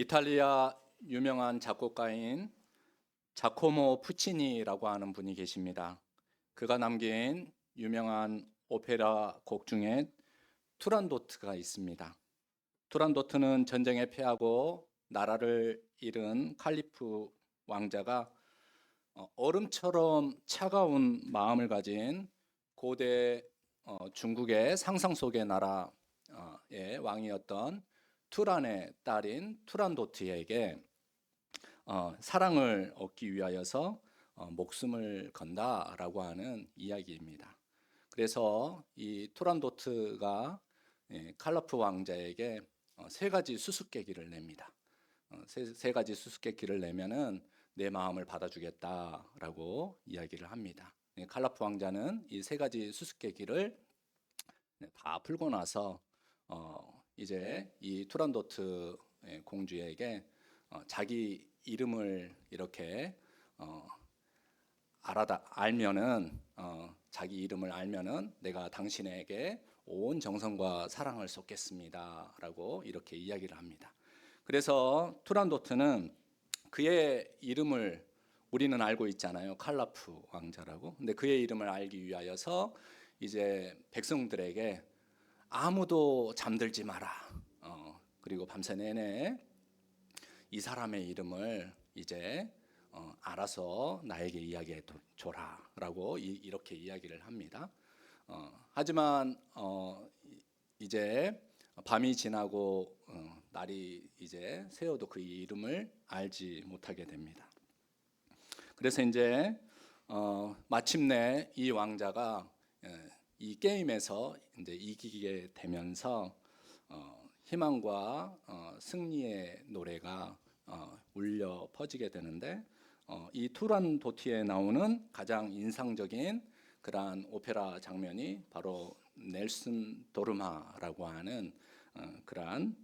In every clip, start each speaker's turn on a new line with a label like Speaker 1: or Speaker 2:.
Speaker 1: 이탈리아 유명한 작곡가인 자코모 푸치니라고 하는 분이 계십니다. 그가 남긴 유명한 오페라 곡 중에 투란도트가 있습니다. 투란도트는 전쟁에 패하고 나라를 잃은 칼리프 왕자가 얼음처럼 차가운 마음을 가진 고대 중국의 상상 속의 나라의 왕이었던 투란의 딸인 투란도트에게 사랑을 얻기 위하여서 목숨을 건다라고 하는 이야기입니다. 그래서 이 투란도트가 칼라프 왕자에게 세 가지 수수께끼를 냅니다. 세 가지 수수께끼를 내면은 내 마음을 받아주겠다라고 이야기를 합니다. 칼라프 왕자는 이 세 가지 수수께끼를 다 풀고 나서 이제 이 투란도트 공주에게 자기 이름을 이렇게 알면은 자기 이름을 알면은 내가 당신에게 온 정성과 사랑을 쏟겠습니다라고 이렇게 이야기를 합니다. 그래서 투란도트는 그의 이름을 우리는 알고 있잖아요. 칼라프 왕자라고. 근데 그의 이름을 알기 위하여서 이제 백성들에게 아무도 잠들지 마라. 그리고 밤새 내내 이 사람의 이름을 이제 알아서 나에게 이야기해 줘라라고 이렇게 이야기를 합니다. 하지만 이제 밤이 지나고 날이 이제 새어도 그 이름을 알지 못하게 됩니다. 그래서 이제 마침내 이 왕자가 이 게임에서 이제 이기게 되면서 희망과 승리의 노래가 울려 퍼지게 되는데 이 투란도트에 나오는 가장 인상적인 그러한 오페라 장면이 바로 넬슨 도르마라고 하는 그러한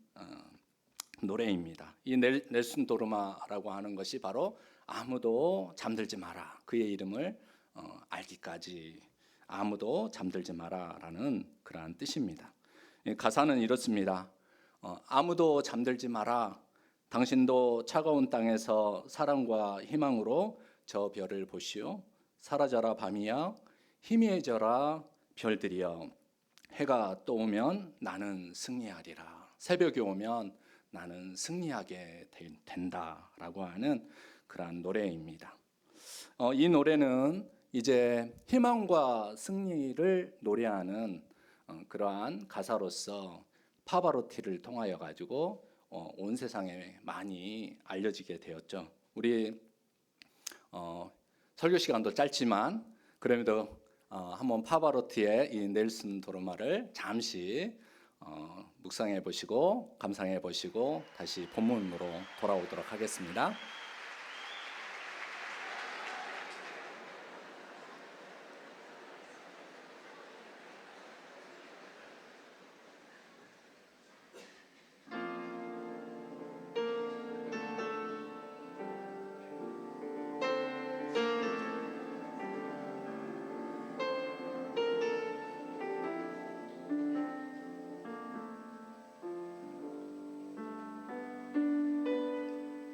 Speaker 1: 노래입니다. 이 넬슨 도르마라고 하는 것이 바로 아무도 잠들지 마라. 그의 이름을 알기까지 아무도 잠들지 마라라는 그러한 뜻입니다. 가사는 이렇습니다. 아무도 잠들지 마라. 당신도 차가운 땅에서 사랑과 희망으로 저 별을 보시오. 사라져라 밤이야. 희미해져라 별들이여. 해가 떠오면 나는 승리하리라. 새벽이 오면 나는 승리하게 된다라고 하는 그러한 노래입니다. 이 노래는 이제 희망과 승리를 노래하는 그러한 가사로서 파바로티를 통하여 가지고 온 세상에 많이 알려지게 되었죠. 우리 설교 시간도 짧지만 그럼에도 한번 파바로티의 이 넬슨 도르마를 잠시 묵상해 보시고 감상해 보시고 다시 본문으로 돌아오도록 하겠습니다.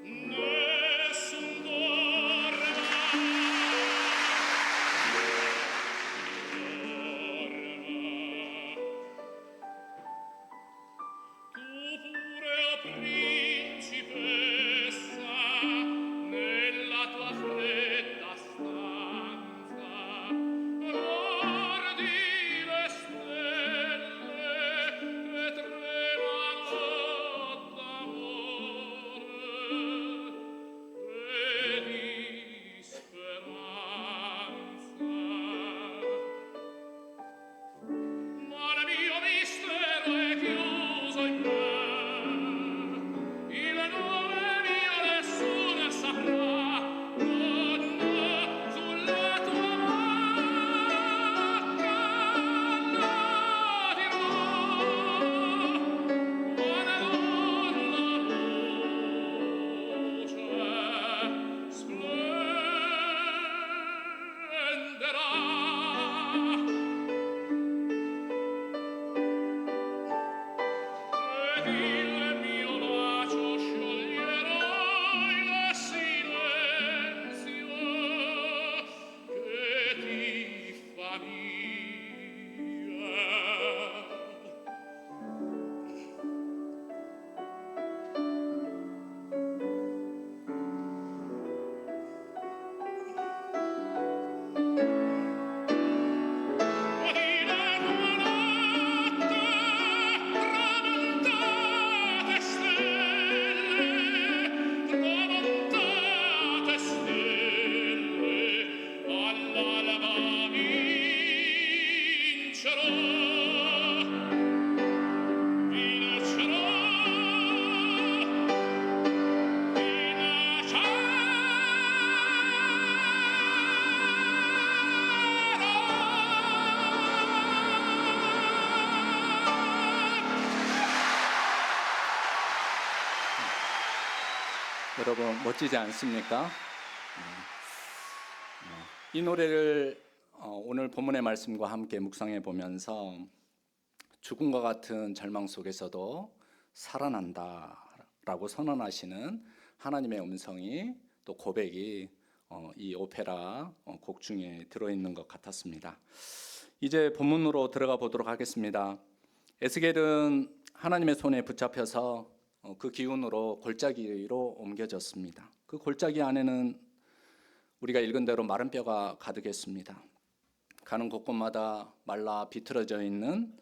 Speaker 2: Nel
Speaker 1: 여러분 멋지지 않습니까? 이 노래를 오늘 본문의 말씀과 함께 묵상해 보면서 죽음과 같은 절망 속에서도 살아난다라고 선언하시는 하나님의 음성이 또 고백이 이 오페라 곡 중에 들어있는 것 같았습니다. 이제 본문으로 들어가 보도록 하겠습니다. 에스겔은 하나님의 손에 붙잡혀서 그 기운으로 골짜기로 옮겨졌습니다. 그 골짜기 안에는 우리가 읽은 대로 마른 뼈가 가득했습니다. 가는 곳곳마다 말라 비틀어져 있는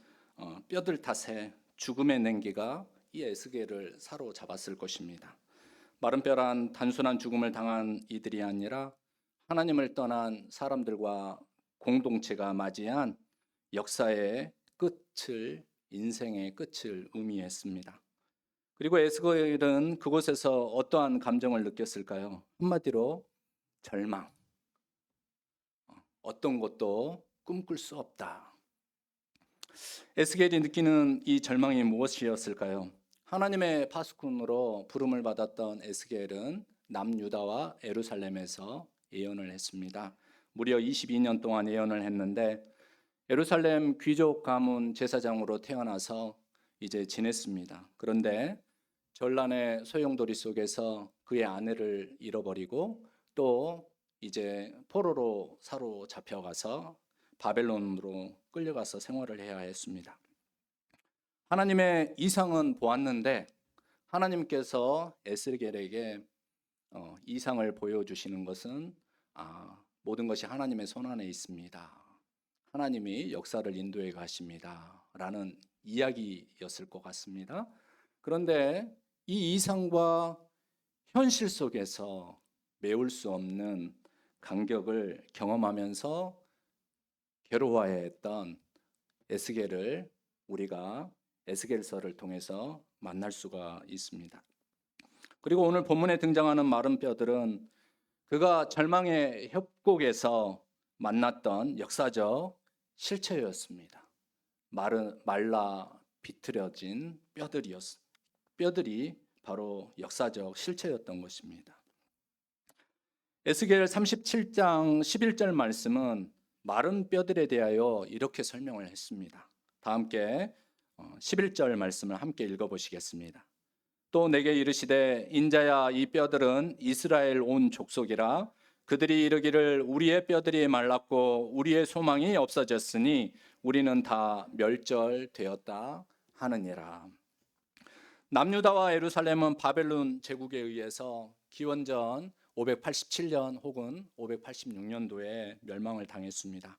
Speaker 1: 뼈들 탓에 죽음의 냉기가 이 에스겔을 사로잡았을 것입니다. 마른 뼈란 단순한 죽음을 당한 이들이 아니라 하나님을 떠난 사람들과 공동체가 맞이한 역사의 끝을, 인생의 끝을 의미했습니다. 그리고 에스겔은 그곳에서 어떠한 감정을 느꼈을까요? 한마디로 절망. 어떤 것도 꿈꿀 수 없다. 에스겔이 느끼는 이 절망이 무엇이었을까요? 하나님의 파수꾼으로 부름을 받았던 에스겔은 남유다와 예루살렘에서 예언을 했습니다. 무려 22년 동안 예언을 했는데 예루살렘 귀족 가문 제사장으로 태어나서 이제 지냈습니다. 그런데 전란의 소용돌이 속에서 그의 아내를 잃어버리고 또 이제 포로로 사로잡혀가서 바벨론으로 끌려가서 생활을 해야 했습니다. 하나님의 이상은 보았는데 하나님께서 에스겔에게 이상을 보여주시는 것은 모든 것이 하나님의 손안에 있습니다. 하나님이 역사를 인도해 가십니다. 라는 이야기였을 것 같습니다. 그런데 이 이상과 현실 속에서 메울 수 없는 간격을 경험하면서 괴로워했던 에스겔을 우리가 에스겔서를 통해서 만날 수가 있습니다. 그리고 오늘 본문에 등장하는 마른 뼈들은 그가 절망의 협곡에서 만났던 역사적 실체였습니다. 말라 비틀어진 뼈들이 바로 역사적 실체였던 것입니다. 에스겔 37장 11절 말씀은 마른 뼈들에 대하여 이렇게 설명을 했습니다. 다 함께 11절 말씀을 함께 읽어보시겠습니다. 또 내게 이르시되 인자야 이 뼈들은 이스라엘 온 족속이라 그들이 이르기를 우리의 뼈들이 말랐고 우리의 소망이 없어졌으니 우리는 다 멸절되었다 하느니라. 남유다와 예루살렘은 바벨론 제국에 의해서 기원전 587년 혹은 586년도에 멸망을 당했습니다.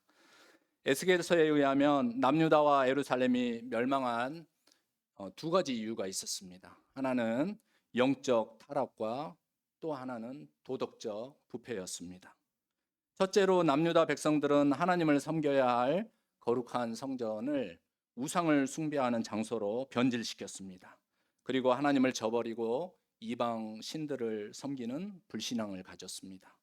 Speaker 1: 에스겔서에 의하면 남유다와 예루살렘이 멸망한 두 가지 이유가 있었습니다. 하나는 영적 타락과 또 하나는 도덕적 부패였습니다. 첫째로 남유다 백성들은 하나님을 섬겨야 할 거룩한 성전을 우상을 숭배하는 장소로 변질시켰습니다. 그리고 하나님을 저버리고 이방 신들을 섬기는 불신앙을 가졌습니다.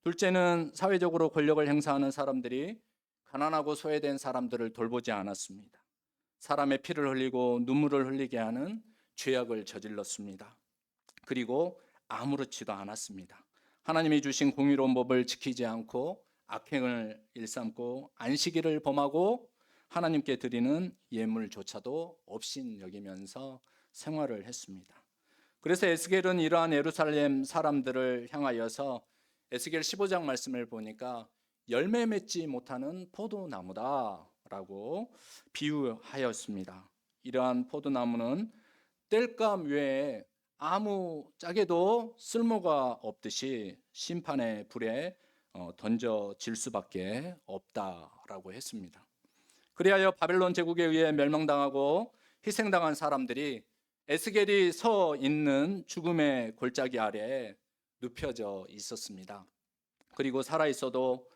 Speaker 1: 둘째는 사회적으로 권력을 행사하는 사람들이 가난하고 소외된 사람들을 돌보지 않았습니다. 사람의 피를 흘리고 눈물을 흘리게 하는 죄악을 저질렀습니다. 그리고 아무렇지도 않았습니다. 하나님이 주신 공의로운 법을 지키지 않고 악행을 일삼고 안식일을 범하고 하나님께 드리는 예물조차도 없인 여기면서 생활을 했습니다. 그래서 에스겔은 이러한 예루살렘 사람들을 향하여서 에스겔 15장 말씀을 보니까 열매 맺지 못하는 포도나무다라고 비유하였습니다. 이러한 포도나무는 땔감 외에 아무 짝에도 쓸모가 없듯이 심판의 불에 던져질 수밖에 없다라고 했습니다. 그리하여 바벨론 제국에 의해 멸망당하고 희생당한 사람들이 에스겔이 서 있는 죽음의 골짜기 아래에 눕혀져 있었습니다. 그리고 살아있어도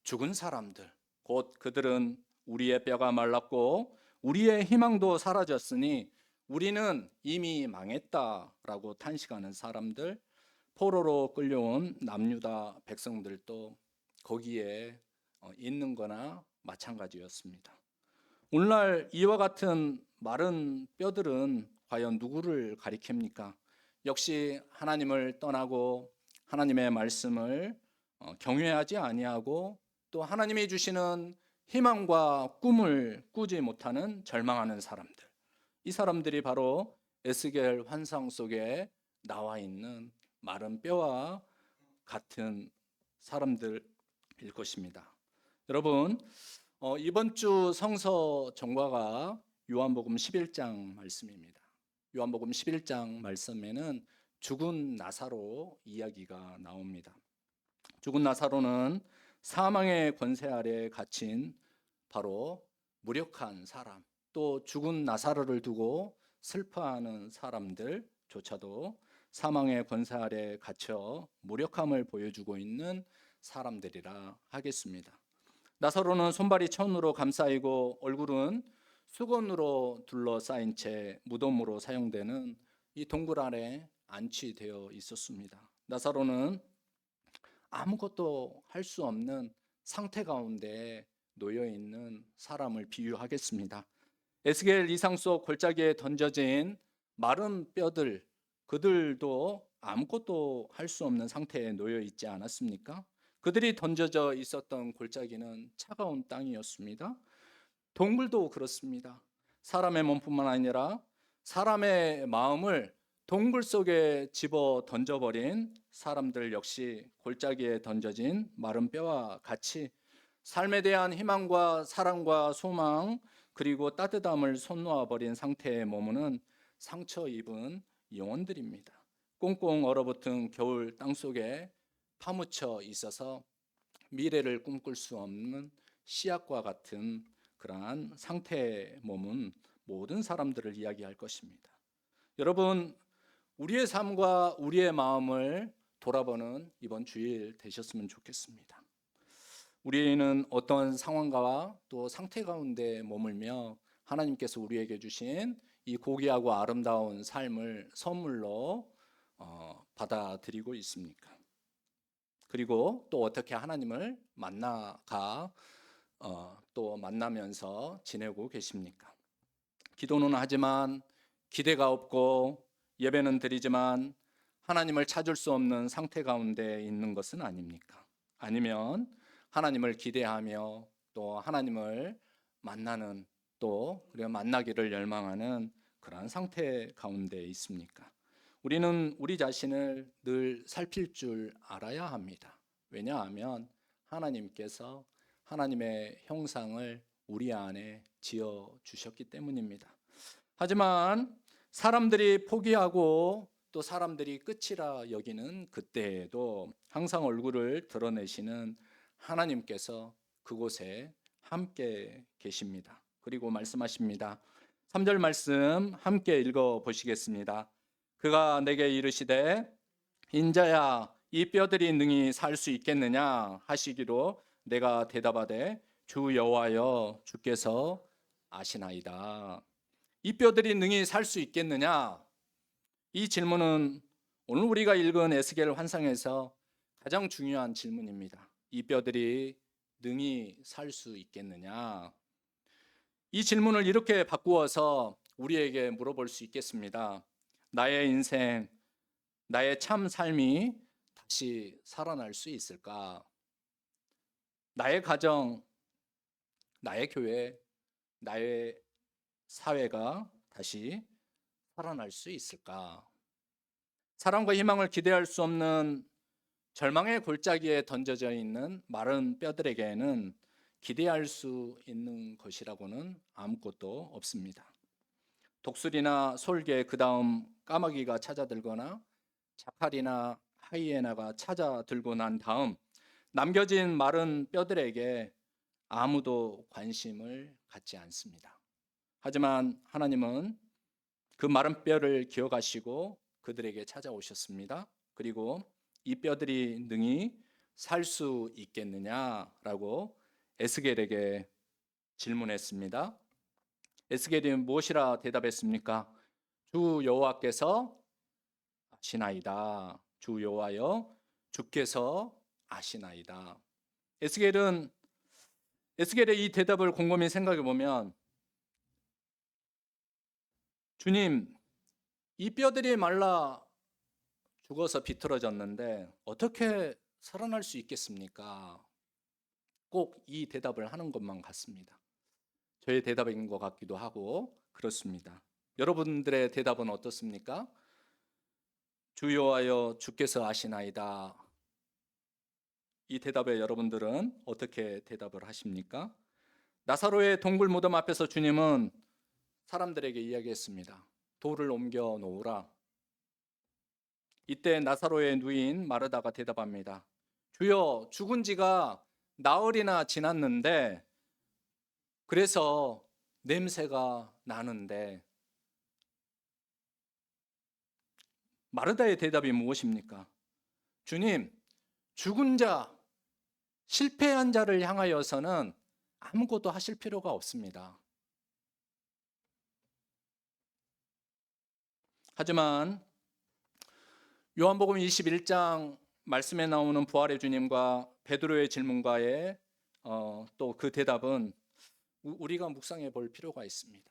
Speaker 1: 죽은 사람들, 곧 그들은 우리의 뼈가 말랐고 우리의 희망도 사라졌으니 우리는 이미 망했다라고 탄식하는 사람들, 포로로 끌려온 남유다 백성들도 거기에 있는 거나 마찬가지였습니다. 오늘날 이와 같은 마른 뼈들은 과연 누구를 가리킵니까? 역시 하나님을 떠나고 하나님의 말씀을 경외하지 아니하고 또 하나님이 주시는 희망과 꿈을 꾸지 못하는 절망하는 사람들. 이 사람들이 바로 에스겔 환상 속에 나와 있는 마른 뼈와 같은 사람들일 것입니다. 여러분, 이번 주 성서 정과가 요한복음 11장 말씀입니다. 요한복음 11장 말씀에는 죽은 나사로 이야기가 나옵니다. 죽은 나사로는 사망의 권세 아래 갇힌 바로 무력한 사람, 또 죽은 나사로를 두고 슬퍼하는 사람들조차도 사망의 권세 아래 갇혀 무력함을 보여주고 있는 사람들이라 하겠습니다. 나사로는 손발이 천으로 감싸이고 얼굴은 수건으로 둘러싸인 채 무덤으로 사용되는 이 동굴 안에 안치되어 있었습니다. 나사로는 아무것도 할 수 없는 상태 가운데 놓여 있는 사람을 비유하겠습니다. 에스겔 이상 속 골짜기에 던져진 마른 뼈들, 그들도 아무것도 할 수 없는 상태에 놓여 있지 않았습니까? 그들이 던져져 있었던 골짜기는 차가운 땅이었습니다. 동물도 그렇습니다. 사람의 몸뿐만 아니라 사람의 마음을 동굴 속에 집어 던져버린 사람들 역시 골짜기에 던져진 마른 뼈와 같이 삶에 대한 희망과 사랑과 소망 그리고 따뜻함을 손놓아버린 상태에 머무는 상처 입은 영혼들입니다. 꽁꽁 얼어붙은 겨울 땅속에 파묻혀 있어서 미래를 꿈꿀 수 없는 씨앗과 같은 그러한 상태에 머문 모든 사람들을 이야기할 것입니다. 여러분, 우리의 삶과 우리의 마음을 돌아보는 이번 주일 되셨으면 좋겠습니다. 우리는 어떤 상황과 또 상태 가운데 머물며 하나님께서 우리에게 주신 이 고귀하고 아름다운 삶을 선물로 받아들이고 있습니까? 그리고 또 어떻게 하나님을 만나가 또 만나면서 지내고 계십니까? 기도는 하지만 기대가 없고 예배는 드리지만 하나님을 찾을 수 없는 상태 가운데 있는 것은 아닙니까? 아니면 하나님을 기대하며 또 하나님을 만나는 또 그리고 만나기를 열망하는 그러한 상태 가운데 있습니까? 우리는 우리 자신을 늘 살필 줄 알아야 합니다. 왜냐하면 하나님께서 하나님의 형상을 우리 안에 지어 주셨기 때문입니다. 하지만 사람들이 포기하고 또 사람들이 끝이라 여기는 그때에도 항상 얼굴을 드러내시는 하나님께서 그곳에 함께 계십니다. 그리고 말씀하십니다. 3절 말씀 함께 읽어 보시겠습니다. 그가 내게 이르시되 인자야 이 뼈들이 능히 살 수 있겠느냐 하시기로 내가 대답하되 주 여호와여 주께서 아시나이다. 이 뼈들이 능히 살 수 있겠느냐? 이 질문은 오늘 우리가 읽은 에스겔 환상에서 가장 중요한 질문입니다. 이 뼈들이 능히 살 수 있겠느냐? 이 질문을 이렇게 바꾸어서 우리에게 물어볼 수 있겠습니다. 나의 인생, 나의 참 삶이 다시 살아날 수 있을까? 나의 가정, 나의 교회, 나의 사회가 다시 살아날 수 있을까? 사랑과 희망을 기대할 수 없는 절망의 골짜기에 던져져 있는 마른 뼈들에게는 기대할 수 있는 것이라고는 아무것도 없습니다. 독수리나 솔개, 그 다음 까마귀가 찾아들거나 자칼이나 하이에나가 찾아들고 난 다음 남겨진 마른 뼈들에게 아무도 관심을 갖지 않습니다. 하지만 하나님은 그 마른 뼈를 기억하시고 그들에게 찾아오셨습니다. 그리고 이 뼈들이 능히 살 수 있겠느냐라고 에스겔에게 질문했습니다. 에스겔이 무엇이라 대답했습니까? 주 여호와께서 아시나이다. 주 여호와여 주께서 아시나이다. 에스겔의 이 대답을 곰곰이 생각해 보면 주님, 이 뼈들이 말라 죽어서 비틀어졌는데 어떻게 살아날 수 있겠습니까? 꼭 이 대답을 하는 것만 같습니다. 저의 대답인 것 같기도 하고 그렇습니다. 여러분들의 대답은 어떻습니까? 주여하여 주께서 아시나이다. 이 대답에 여러분들은 어떻게 대답을 하십니까? 나사로의 동굴 무덤 앞에서 주님은 사람들에게 이야기했습니다. 돌을 옮겨 놓으라. 이때 나사로의 누인 마르다가 대답합니다. 주여, 죽은 지가 나흘이나 지났는데 그래서 냄새가 나는데. 마르다의 대답이 무엇입니까? 주님, 죽은 자, 실패한 자를 향하여서는 아무것도 하실 필요가 없습니다. 하지만 요한복음 21장 말씀에 나오는 부활의 주님과 베드로의 질문과의 또 그 대답은 우리가 묵상해 볼 필요가 있습니다.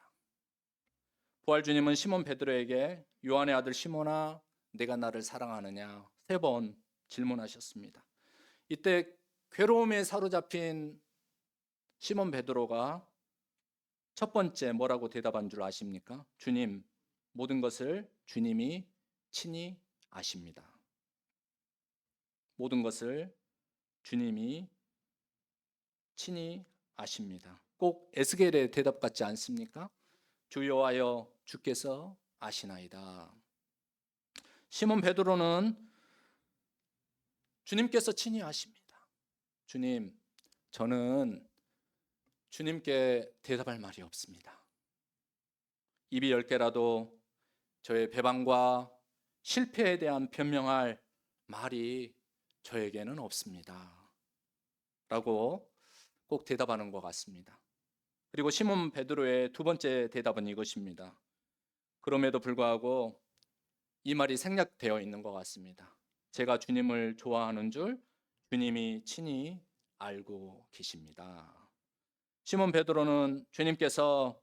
Speaker 1: 부활 주님은 시몬 베드로에게 요한의 아들 시몬아, 내가 나를 사랑하느냐 3번 질문하셨습니다. 이때 괴로움에 사로잡힌 시몬 베드로가 첫 번째 뭐라고 대답한 줄 아십니까? 주님, 모든 것을 주님이 친히 아십니다. 모든 것을 주님이 친히 아십니다. 꼭 에스겔의 대답 같지 않습니까? 주여하여 주께서 아시나이다. 시몬 베드로는 주님께서 친히 아십니다. 주님, 저는 주님께 대답할 말이 없습니다. 입이 10개라도 저의 배반과 실패에 대한 변명할 말이 저에게는 없습니다. 라고 꼭 대답하는 것 같습니다. 그리고 시몬 베드로의 두 번째 대답은 이것입니다. 그럼에도 불구하고 이 말이 생략되어 있는 것 같습니다. 제가 주님을 좋아하는 줄 주님이 친히 알고 계십니다. 시몬 베드로는 주님께서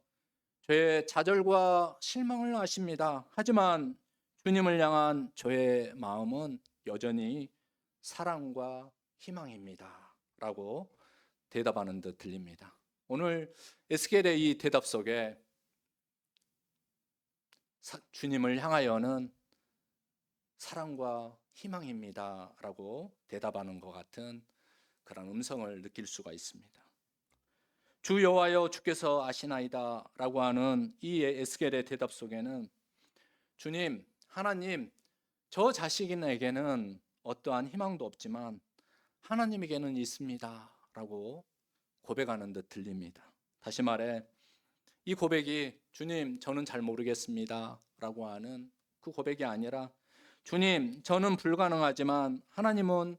Speaker 1: 저의 좌절과 실망을 아십니다. 하지만 주님을 향한 저의 마음은 여전히 사랑과 희망입니다. 라고 대답하는 듯 들립니다. 오늘 에스겔의 이 대답 속에 주님을 향하여는 사랑과 희망입니다. 라고 대답하는 것 같은 그런 음성을 느낄 수가 있습니다. 주 여호와여 주께서 아시나이다 라고 하는 이 에스겔의 대답 속에는 주님, 하나님, 저 자식에게는 어떠한 희망도 없지만 하나님에게는 있습니다 라고 고백하는 듯 들립니다. 다시 말해 이 고백이 주님, 저는 잘 모르겠습니다 라고 하는 그 고백이 아니라 주님, 저는 불가능하지만 하나님은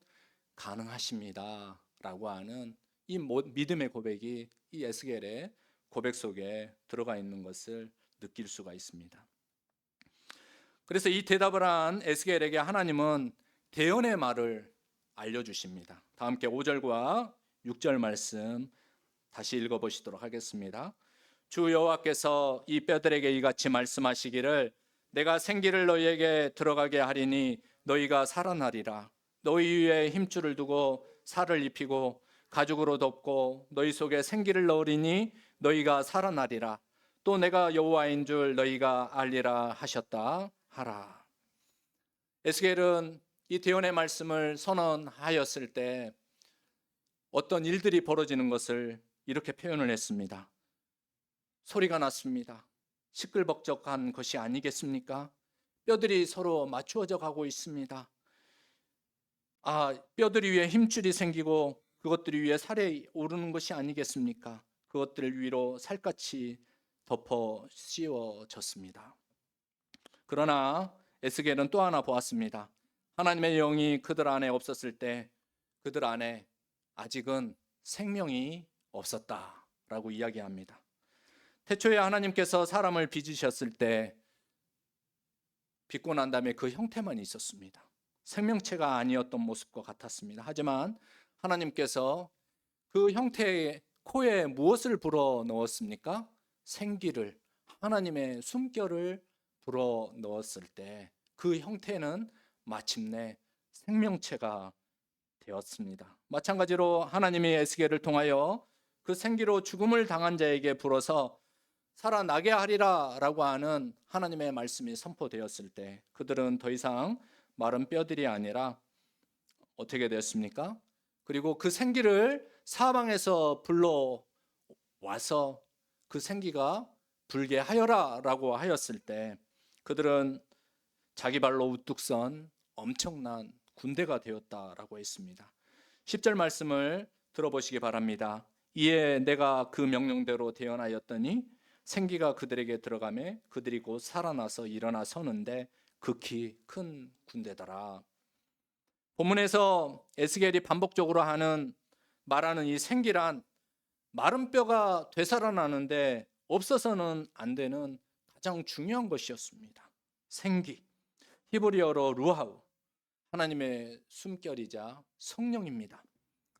Speaker 1: 가능하십니다 라고 하는 이 믿음의 고백이 이 에스겔의 고백 속에 들어가 있는 것을 느낄 수가 있습니다. 그래서 이 대답을 한 에스겔에게 하나님은 대언의 말을 알려주십니다. 다 함께 5절과 6절 말씀 다시 읽어보시도록 하겠습니다. 주 여호와께서 이 뼈들에게 이같이 말씀하시기를 내가 생기를 너희에게 들어가게 하리니 너희가 살아나리라. 너희 위에 힘줄을 두고 살을 입히고 가죽으로 덮고 너희 속에 생기를 넣으리니 너희가 살아나리라. 또 내가 여호와인 줄 너희가 알리라 하셨다 하라. 에스겔은 이 대언의 말씀을 선언하였을 때 어떤 일들이 벌어지는 것을 이렇게 표현을 했습니다. 소리가 났습니다. 시끌벅적한 것이 아니겠습니까? 뼈들이 서로 맞추어져 가고 있습니다. 뼈들이 위에 힘줄이 생기고 그것들이 위에 살이 오르는 것이 아니겠습니까? 그것들 위로 살갗이 덮어 씌워졌습니다. 그러나 에스겔은 또 하나 보았습니다. 하나님의 영이 그들 안에 없었을 때 그들 안에 아직은 생명이 없었다라고 이야기합니다. 태초에 하나님께서 사람을 빚으셨을 때 빚고 난 다음에 그 형태만 있었습니다. 생명체가 아니었던 모습과 같았습니다. 하지만 하나님께서 그 형태의 코에 무엇을 불어 넣었습니까? 생기를, 하나님의 숨결을 불어 넣었을 때 그 형태는 마침내 생명체가 되었습니다. 마찬가지로 하나님이 에스겔을 통하여 그 생기로 죽음을 당한 자에게 불어서 살아나게 하리라 라고 하는 하나님의 말씀이 선포되었을 때 그들은 더 이상 마른 뼈들이 아니라 어떻게 되었습니까? 그리고 그 생기를 사방에서 불러와서 그 생기가 불게 하여라 라고 하였을 때 그들은 자기 발로 우뚝 선 엄청난 군대가 되었다라고 했습니다. 10절 말씀을 들어보시기 바랍니다. 이에 내가 그 명령대로 대언하였더니 생기가 그들에게 들어가매 그들이 곧 살아나서 일어나 서는데 극히 큰 군대더라. 본문에서 에스겔이 반복적으로 말하는 이 생기란 마른 뼈가 되살아나는데 없어서는 안 되는 가장 중요한 것이었습니다. 생기, 히브리어로 루하우, 하나님의 숨결이자 성령입니다.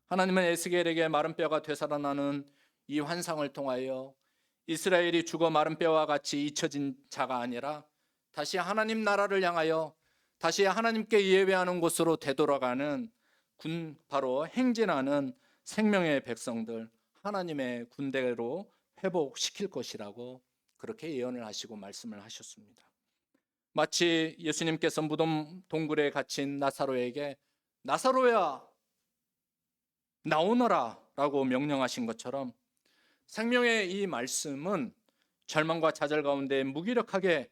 Speaker 1: 하나님은 에스겔에게 마른 뼈가 되살아나는 이 환상을 통하여 이스라엘이 죽어 마른 뼈와 같이 잊혀진 자가 아니라 다시 하나님 나라를 향하여 다시 하나님께 예배하는 곳으로 되돌아가는 바로 행진하는 생명의 백성들, 하나님의 군대로 회복시킬 것이라고 그렇게 예언을 하시고 말씀을 하셨습니다. 마치 예수님께서 무덤 동굴에 갇힌 나사로에게 나사로야 나오너라 라고 명령하신 것처럼 생명의 이 말씀은 절망과 좌절 가운데 무기력하게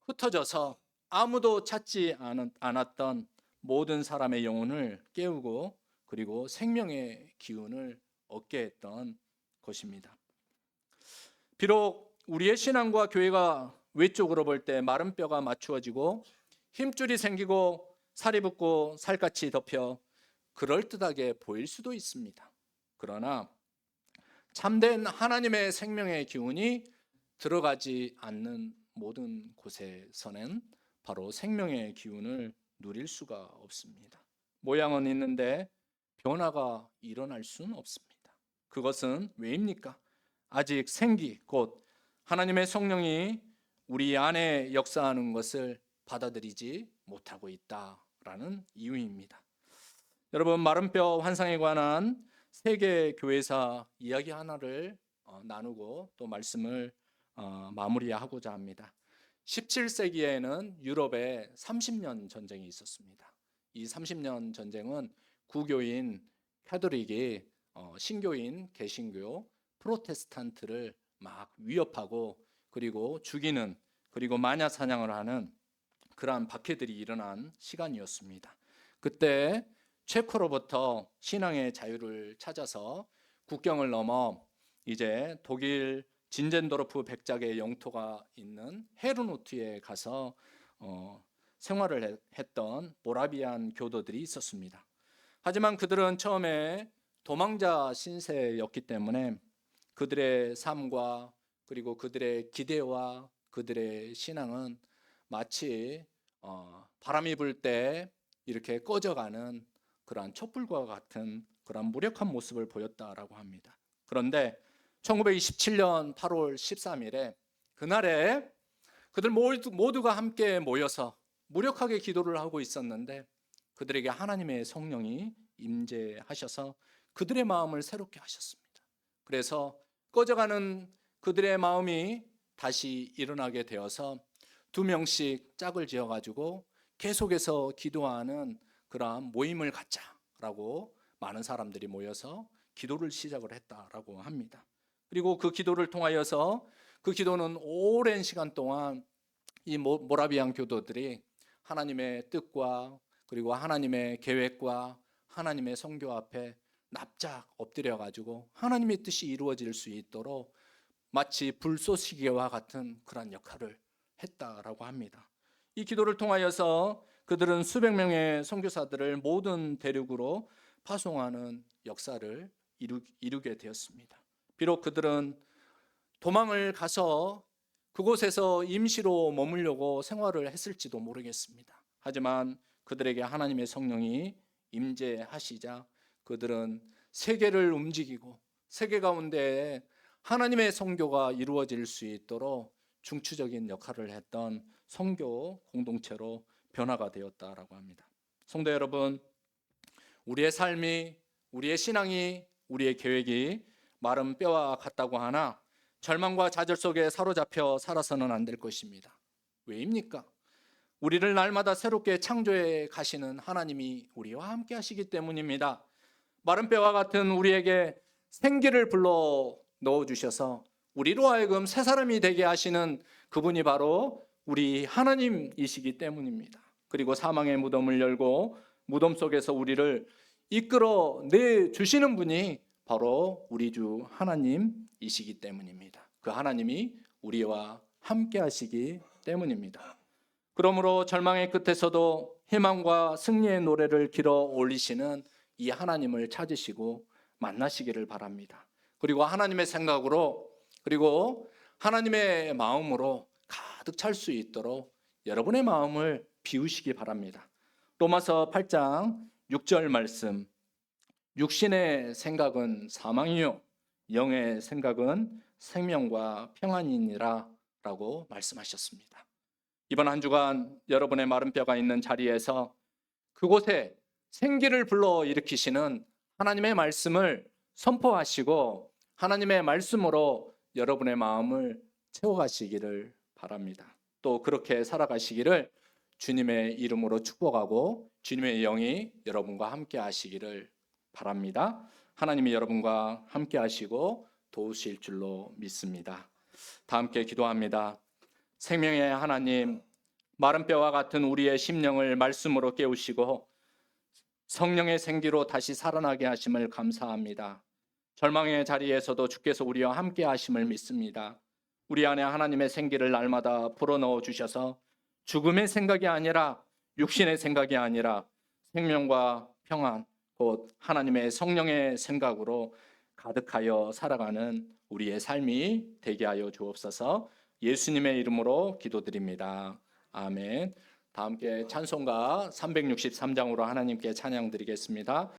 Speaker 1: 흩어져서 아무도 찾지 않았던 모든 사람의 영혼을 깨우고 그리고 생명의 기운을 얻게 했던 것입니다. 비록 우리의 신앙과 교회가 외적으로 볼 때 마른 뼈가 맞추어지고 힘줄이 생기고 살이 붙고 살갗이 덮여 그럴듯하게 보일 수도 있습니다. 그러나 참된 하나님의 생명의 기운이 들어가지 않는 모든 곳에서는 바로 생명의 기운을 누릴 수가 없습니다. 모양은 있는데 변화가 일어날 수는 없습니다. 그것은 왜입니까? 아직 생기, 곧 하나님의 성령이 우리 안에 역사하는 것을 받아들이지 못하고 있다라는 이유입니다. 여러분, 마른 뼈 환상에 관한 세계 교회사 이야기 하나를 나누고 또 말씀을 마무리하고자 합니다. 17세기에는 유럽에 30년 전쟁이 있었습니다. 이 30년 전쟁은 구교인 카톨릭이 신교인 개신교 프로테스탄트를 막 위협하고 그리고 죽이는 그리고 마녀 사냥을 하는 그러한 박해들이 일어난 시간이었습니다. 그때 체코로부터 신앙의 자유를 찾아서 국경을 넘어 이제 독일 진젠도르프 백작의 영토가 있는 헤르노트에 가서 생활을 했던 모라비안 교도들이 있었습니다. 하지만 그들은 처음에 도망자 신세였기 때문에 그들의 삶과 그리고 그들의 기대와 그들의 신앙은 마치 바람이 불 때 이렇게 꺼져가는 그러한 촛불과 같은 그러한 무력한 모습을 보였다라고 합니다. 그런데 1927년 8월 13일에 그날에 그들 모두가 함께 모여서 무력하게 기도를 하고 있었는데 그들에게 하나님의 성령이 임재하셔서 그들의 마음을 새롭게 하셨습니다. 그래서 꺼져가는 그들의 마음이 다시 일어나게 되어서 2명씩 짝을 지어가지고 계속해서 기도하는 그러한 모임을 갖자라고 많은 사람들이 모여서 기도를 시작을 했다라고 합니다. 그리고 그 기도를 통하여서 그 기도는 오랜 시간 동안 이 모라비안 교도들이 하나님의 뜻과 그리고 하나님의 계획과 하나님의 성교 앞에 납작 엎드려 가지고 하나님의 뜻이 이루어질 수 있도록 마치 불쏘시개와 같은 그런 역할을 했다라고 합니다. 이 기도를 통하여서 그들은 수백 명의 선교사들을 모든 대륙으로 파송하는 역사를 이루게 되었습니다. 비록 그들은 도망을 가서 그곳에서 임시로 머물려고 생활을 했을지도 모르겠습니다. 하지만 그들에게 하나님의 성령이 임재하시자 그들은 세계를 움직이고 세계 가운데 하나님의 선교가 이루어질 수 있도록 중추적인 역할을 했던 선교 공동체로 변화가 되었다라고 합니다. 성도 여러분, 우리의 삶이, 우리의 신앙이, 우리의 계획이 마른 뼈와 같다고 하나 절망과 좌절 속에 사로잡혀 살아서는 안 될 것입니다. 왜입니까? 우리를 날마다 새롭게 창조해 가시는 하나님이 우리와 함께 하시기 때문입니다. 마른 뼈와 같은 우리에게 생기를 불러 넣어주셔서 우리로 하여금 새 사람이 되게 하시는 그분이 바로 우리 하나님이시기 때문입니다. 그리고 사망의 무덤을 열고 무덤 속에서 우리를 이끌어 내주시는 분이 바로 우리 주 하나님이시기 때문입니다. 그 하나님이 우리와 함께 하시기 때문입니다. 그러므로 절망의 끝에서도 희망과 승리의 노래를 길어 올리시는 이 하나님을 찾으시고 만나시기를 바랍니다. 그리고 하나님의 생각으로, 그리고 하나님의 마음으로 가득 찰 수 있도록 여러분의 마음을 비우시기 바랍니다. 로마서 8장 6절 말씀, 육신의 생각은 사망이요 영의 생각은 생명과 평안이니라 라고 말씀하셨습니다. 이번 한 주간 여러분의 마른 뼈가 있는 자리에서 그곳에 생기를 불러 일으키시는 하나님의 말씀을 선포하시고 하나님의 말씀으로 여러분의 마음을 채워가시기를 바랍니다. 또 그렇게 살아가시기를 주님의 이름으로 축복하고 주님의 영이 여러분과 함께 하시기를 바랍니다. 하나님이 여러분과 함께 하시고 도우실 줄로 믿습니다. 다 함께 기도합니다. 생명의 하나님, 마른 뼈와 같은 우리의 심령을 말씀으로 깨우시고 성령의 생기로 다시 살아나게 하심을 감사합니다. 절망의 자리에서도 주께서 우리와 함께 하심을 믿습니다. 우리 안에 하나님의 생기를 날마다 불어넣어 주셔서 죽음의 생각이 아니라 육신의 생각이 아니라 생명과 평안, 곧 하나님의 성령의 생각으로 가득하여 살아가는 우리의 삶이 되게 하여 주옵소서. 예수님의 이름으로 기도드립니다. 아멘. 다 함께 찬송가 363장으로 하나님께 찬양 드리겠습니다.